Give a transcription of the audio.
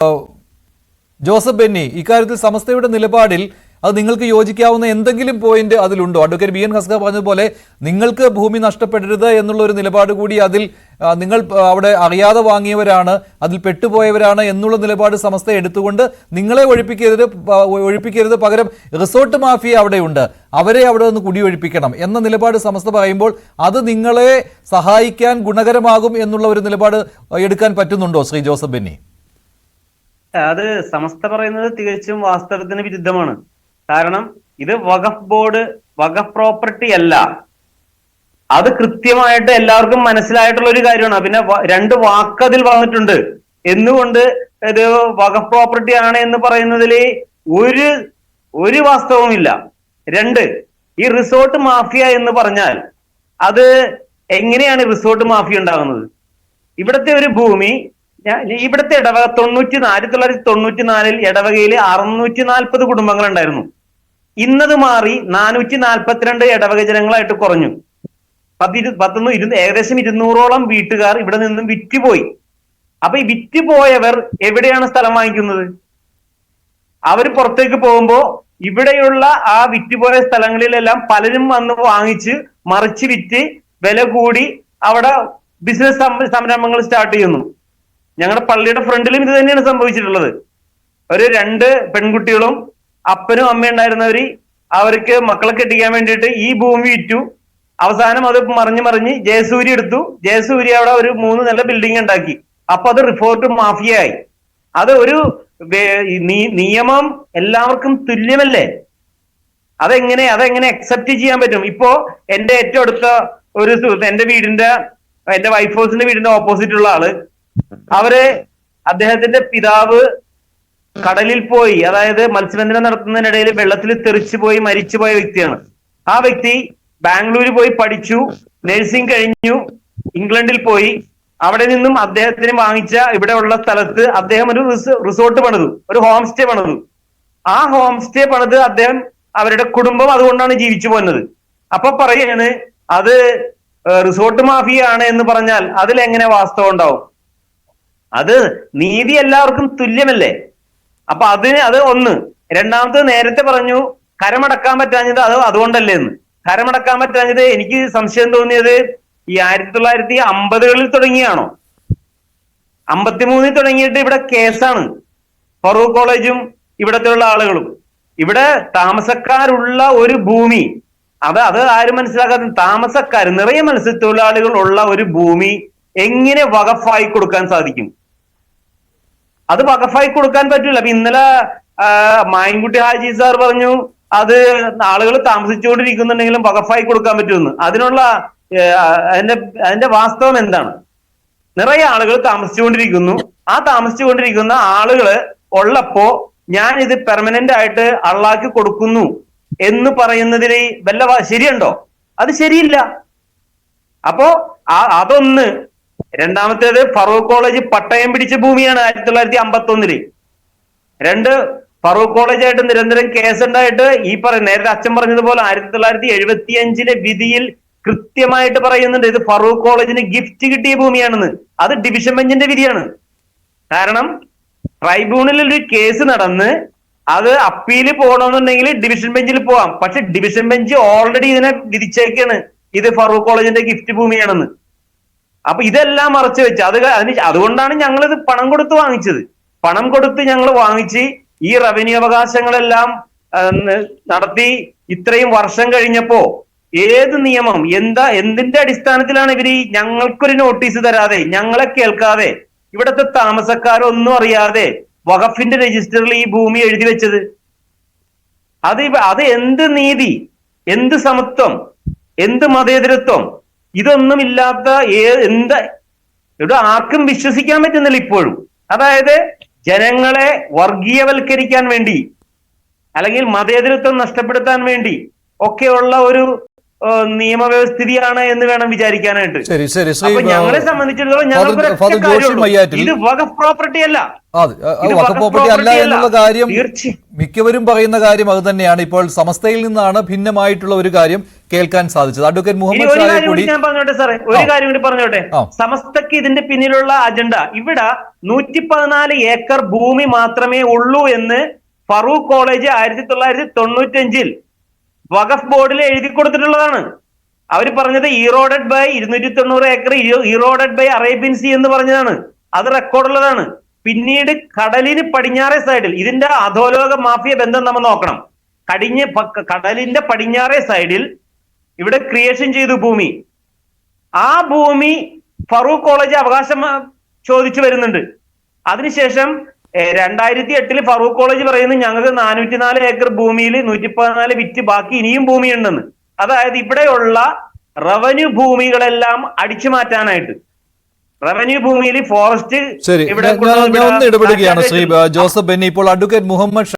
Joseph Benny, ഇക്കാര്യത്തിൽ സമസ്തയുടെ നിലപാടിൽ അത് നിങ്ങൾക്ക് യോജിക്കാവുന്ന എന്തെങ്കിലും പോയിന്റ് അതിലുണ്ടോ? അഡ്വക്കേറ്റ് ബി എൻ ഹസ്ക പറഞ്ഞതുപോലെ നിങ്ങൾക്ക് ഭൂമി നഷ്ടപ്പെടരുത് എന്നുള്ള ഒരു നിലപാട് കൂടി അതിൽ, നിങ്ങൾ അവിടെ അറിയാതെ വാങ്ങിയവരാണ്, അതിൽ പെട്ടുപോയവരാണ് എന്നുള്ള നിലപാട് സമസ്ത എടുത്തുകൊണ്ട് നിങ്ങളെ ഒഴിപ്പിക്കരുത്, പകരം റിസോർട്ട് മാഫിയ അവിടെയുണ്ട്, അവരെ അവിടെ നിന്ന് കുടിയൊഴിപ്പിക്കണം എന്ന നിലപാട് സമസ്ത പറയുമ്പോൾ അത് നിങ്ങളെ സഹായിക്കാൻ ഗുണകരമാകും എന്നുള്ള ഒരു നിലപാട് എടുക്കാൻ പറ്റുന്നുണ്ടോ ശ്രീ ജോസഫ് ബെന്നി? അത് സമസ്ത പറയുന്നത് തികച്ചും വാസ്തവത്തിന് വിരുദ്ധമാണ്. കാരണം ഇത് വഖഫ് ബോർഡ്, വഖഫ് പ്രോപ്പർട്ടി അല്ല. അത് കൃത്യമായിട്ട് എല്ലാവർക്കും മനസ്സിലായിട്ടുള്ള ഒരു കാര്യമാണ്. പിന്നെ രണ്ട് വാക്ക് അതിൽ വന്നിട്ടുണ്ട്. എന്തുകൊണ്ട് ഇത് വഖഫ് പ്രോപ്പർട്ടി ആണ് എന്ന് പറയുന്നതിൽ ഒരു വാസ്തവമില്ല. രണ്ട്, ഈ റിസോർട്ട് മാഫിയ എന്ന് പറഞ്ഞാൽ അത് എങ്ങനെയാണ് റിസോർട്ട് മാഫിയ ഉണ്ടാകുന്നത്? ഇവിടുത്തെ ഒരു ഭൂമി, ഇവിടുത്തെ ഇടവക 1994 ഇടവകയിൽ 640 കുടുംബങ്ങൾ ഉണ്ടായിരുന്നു. ഇന്നത് മാറി 442 ഇടവക ജനങ്ങളായിട്ട് കുറഞ്ഞു. ഏകദേശം 200ഓളം വീട്ടുകാർ ഇവിടെ നിന്നും വിറ്റുപോയി. അപ്പൊ ഈ വിറ്റുപോയവർ എവിടെയാണ് സ്ഥലം വാങ്ങിക്കുന്നത്? അവർ പുറത്തേക്ക് പോകുമ്പോ ഇവിടെയുള്ള ആ വിറ്റുപോയ സ്ഥലങ്ങളിലെല്ലാം പലരും വന്ന് വാങ്ങിച്ച് മറിച്ച് വിറ്റ് വില കൂടി അവിടെ ബിസിനസ് സംരംഭങ്ങൾ സ്റ്റാർട്ട് ചെയ്യുന്നു. ഞങ്ങളുടെ പള്ളിയുടെ ഫ്രണ്ടിലും ഇത് തന്നെയാണ് സംഭവിച്ചിട്ടുള്ളത്. ഒരു 2 പെൺകുട്ടികളും അപ്പനും അമ്മയും ഉണ്ടായിരുന്നവര് അവർക്ക് മക്കളെ കെട്ടിക്കാൻ വേണ്ടിയിട്ട് ഈ ഭൂമി വിറ്റു. അവസാനം അത് മറിഞ്ഞ് ജയസൂര്യ എടുത്തു. ജയസൂര്യ അവിടെ ഒരു 3 നില ബിൽഡിംഗ് ഉണ്ടാക്കി. അപ്പൊ അത് റിസോർട്ട് മാഫിയായി. അത് ഒരു നിയമം എല്ലാവർക്കും തുല്യമല്ലേ? അതെങ്ങനെ അക്സെപ്റ്റ് ചെയ്യാൻ പറ്റും? ഇപ്പോ എന്റെ ഏറ്റവും അടുത്ത ഒരു സുഹൃത്ത്, എന്റെ വൈഫ് ഹൗസിന്റെ വീടിന്റെ ഓപ്പോസിറ്റ് ഉള്ള ആള്, അദ്ദേഹത്തിന്റെ പിതാവ് കടലിൽ പോയി, അതായത് മത്സ്യബന്ധനം നടത്തുന്നതിനിടയിൽ വെള്ളത്തിൽ തെറിച്ചു പോയി മരിച്ചുപോയ വ്യക്തിയാണ്. ആ വ്യക്തി ബാംഗ്ലൂര് പോയി പഠിച്ചു, നഴ്സിംഗ് കഴിഞ്ഞു, ഇംഗ്ലണ്ടിൽ പോയി. അവിടെ നിന്നും അദ്ദേഹത്തിന് വാങ്ങിച്ച ഇവിടെ ഉള്ള സ്ഥലത്ത് അദ്ദേഹം ഒരു റിസോർട്ട് പണിതു, ഒരു ഹോം സ്റ്റേ പണിതു. ആ ഹോം സ്റ്റേ പണിത് അവരുടെ കുടുംബം അതുകൊണ്ടാണ് ജീവിച്ചു പോകുന്നത്. അപ്പൊ പറയാണ് അത് റിസോർട്ട് മാഫിയ ആണ് എന്ന് പറഞ്ഞാൽ അതിലെങ്ങനെ വാസ്തവം ഉണ്ടാവും? അത് നീതി എല്ലാവർക്കും തുല്യമല്ലേ? അപ്പൊ അത് ഒന്ന്. രണ്ടാമത്, നേരത്തെ പറഞ്ഞു കരമടക്കാൻ പറ്റാഞ്ഞത് അതുകൊണ്ടല്ലേ എന്ന്. കരമടക്കാൻ പറ്റാഞ്ഞത് എനിക്ക് സംശയം തോന്നിയത് ഈ 1950കളിൽ തുടങ്ങിയാണോ? 53 തുടങ്ങിയിട്ട് ഇവിടെ കേസാണ്. ഫറൂഖ് കോളേജും ഇവിടത്തെ ഉള്ള ആളുകളും. ഇവിടെ താമസക്കാരുള്ള ഒരു ഭൂമി, അത് ആരും മനസ്സിലാക്കാത്ത താമസക്കാർ, നിറയെ മത്സ്യത്തൊഴിലാളികൾ ഉള്ള ഒരു ഭൂമി എങ്ങനെ വഖഫായി കൊടുക്കാൻ സാധിക്കും? അത് വഖഫായി കൊടുക്കാൻ പറ്റില്ല. അപ്പൊ ഇന്നലെ മായൻകുട്ടി ഹാജി സാർ പറഞ്ഞു അത് ആളുകൾ താമസിച്ചുകൊണ്ടിരിക്കുന്നുണ്ടെങ്കിലും വഖഫായി കൊടുക്കാൻ പറ്റുമെന്ന്. അതിന്റെ വാസ്തവം എന്താണ്? നിറയെ ആളുകൾ താമസിച്ചുകൊണ്ടിരിക്കുന്നു. ആ താമസിച്ചുകൊണ്ടിരിക്കുന്ന ആളുകള് ഉള്ളപ്പോ ഞാൻ ഇത് പെർമനന്റ് ആയിട്ട് അള്ളാഹ്ക്ക് കൊടുക്കുന്നു എന്ന് പറയുന്നതിന് വല്ല ശരിയുണ്ടോ? അത് ശരിയില്ല. അപ്പോ അതൊന്ന്. രണ്ടാമത്തേത്, ഫറൂഖ് കോളേജ് പട്ടയം പിടിച്ച ഭൂമിയാണ് 1951. 2, ഫറൂഖ് കോളേജായിട്ട് നിരന്തരം കേസുണ്ടായിട്ട് നേരത്തെ അച്ഛൻ പറഞ്ഞതുപോലെ 1975 വിധിയിൽ കൃത്യമായിട്ട് പറയുന്നുണ്ട് ഇത് ഫറൂഖ് കോളേജിന് ഗിഫ്റ്റ് കിട്ടിയ ഭൂമിയാണെന്ന്. അത് ഡിവിഷൻ ബെഞ്ചിന്റെ വിധിയാണ്. കാരണം ട്രൈബ്യൂണലിൽ ഒരു കേസ് നടന്ന് അത് അപ്പീല് പോകണമെന്നുണ്ടെങ്കിൽ ഡിവിഷൻ ബെഞ്ചിൽ പോവാം. പക്ഷെ ഡിവിഷൻ ബെഞ്ച് ഓൾറെഡി ഇതിനെ വിധിച്ചേക്കാണ് ഇത് ഫറൂഖ് കോളേജിന്റെ ഗിഫ്റ്റ് ഭൂമിയാണെന്ന്. അപ്പൊ ഇതെല്ലാം മറച്ചു വെച്ച് അതുകൊണ്ടാണ് ഞങ്ങൾ ഇത് പണം കൊടുത്ത് വാങ്ങിച്ചത്. പണം കൊടുത്ത് ഞങ്ങൾ വാങ്ങിച്ച് ഈ റവന്യൂ അവകാശങ്ങളെല്ലാം നടത്തി ഇത്രയും വർഷം കഴിഞ്ഞപ്പോ ഏത് നിയമം എന്തിന്റെ അടിസ്ഥാനത്തിലാണ് ഇവര് ഞങ്ങൾക്കൊരു നോട്ടീസ് തരാതെ, ഞങ്ങളെ കേൾക്കാതെ, ഇവിടത്തെ താമസക്കാരൊന്നും അറിയാതെ വഖഫിന്റെ രജിസ്റ്ററിൽ ഈ ഭൂമി എഴുതി വെച്ചത്? അത് എന്ത് നീതി, എന്ത് സമത്വം, എന്ത് മതേതരത്വം? ഇതൊന്നുമില്ലാത്ത ഇവിടെ ആർക്കും വിശ്വസിക്കാൻ പറ്റുന്നില്ല ഇപ്പോഴും. അതായത് ജനങ്ങളെ വർഗീയവൽക്കരിക്കാൻ വേണ്ടി അല്ലെങ്കിൽ മതേതരത്വം നഷ്ടപ്പെടുത്താൻ വേണ്ടി ഒക്കെയുള്ള ഒരു നിയമവ്യവസ്ഥിതിയാണ് എന്ന് വേണം വിചാരിക്കാനായിട്ട്. ശരി ശരി ശ്രീ അപ്പൊ ഞങ്ങളെ സംബന്ധിച്ചിടത്തോളം ഫാദർ ജോഷി മയ്യാറ്റിൽ ഇത് വഖഫ് പ്രോപ്പർട്ടി അല്ല. വഖഫ് പ്രോപ്പർട്ടി അല്ല എന്നുള്ള കാര്യം മിക്കവരും പറയുന്ന കാര്യം അത് തന്നെയാണ്. ഇപ്പോൾ സമസ്തയിൽ നിന്നാണ് ഭിന്നമായിട്ടുള്ള ഒരു കാര്യം കേൾക്കാൻ സാധിച്ചത്. അഡ്വക്കേറ്റ് മുഹമ്മദ് ഷായെ കൂടി ഞാൻ പറഞ്ഞോട്ടെ സാറേ, ഒരു കാര്യം കൂടി പറഞ്ഞോട്ടെ. സമസ്തക്ക് ഇതിന്റെ പിന്നിലുള്ള അജണ്ട ഇവിടെ 114 ഏക്കർ ഭൂമി മാത്രമേ ഉള്ളൂ എന്ന് ഫറൂഖ് കോളേജ് 1995 വഖഫ് ബോർഡിൽ എഴുതി കൊടുത്തിട്ടുള്ളതാണ്. അവര് പറഞ്ഞത് eroded by 290 acre eroded by Arabian sea എന്ന് പറഞ്ഞതാണ്. അത് റെക്കോർഡുള്ളതാണ്. പിന്നീട് കടലിന് പടിഞ്ഞാറേ സൈഡിൽ ഇതിന്റെ അധോലോക മാഫിയ ബന്ധം നമ്മൾ നോക്കണം. കടലിന്റെ പടിഞ്ഞാറേ സൈഡിൽ ഇവിടെ ക്രിയേഷൻ ചെയ്തു ഭൂമി. ആ ഭൂമി ഫറൂഖ് കോളേജ് അവകാശം ചോദിച്ചു വരുന്നുണ്ട്. അതിനുശേഷം 2008 ഫറൂഖ് കോളേജ് പറയുന്നു ഞങ്ങൾക്ക് 404 ഏക്കർ ഭൂമിയിൽ 114 വിറ്റ് ബാക്കി ഇനിയും ഭൂമിയുണ്ടെന്ന്. അതായത് ഇവിടെയുള്ള റവന്യൂ ഭൂമികളെല്ലാം അടിച്ചു മാറ്റാനായിട്ട് റവന്യൂ ഭൂമിയിൽ ഫോറസ്റ്റ് ശരി, ഞാൻ ഒന്ന് ഇടപെടുകയാണ് ശ്രീ ജോസഫ് ബെന്നി. ഇപ്പോൾ അഡ്വക്കേറ്റ് മുഹമ്മദ്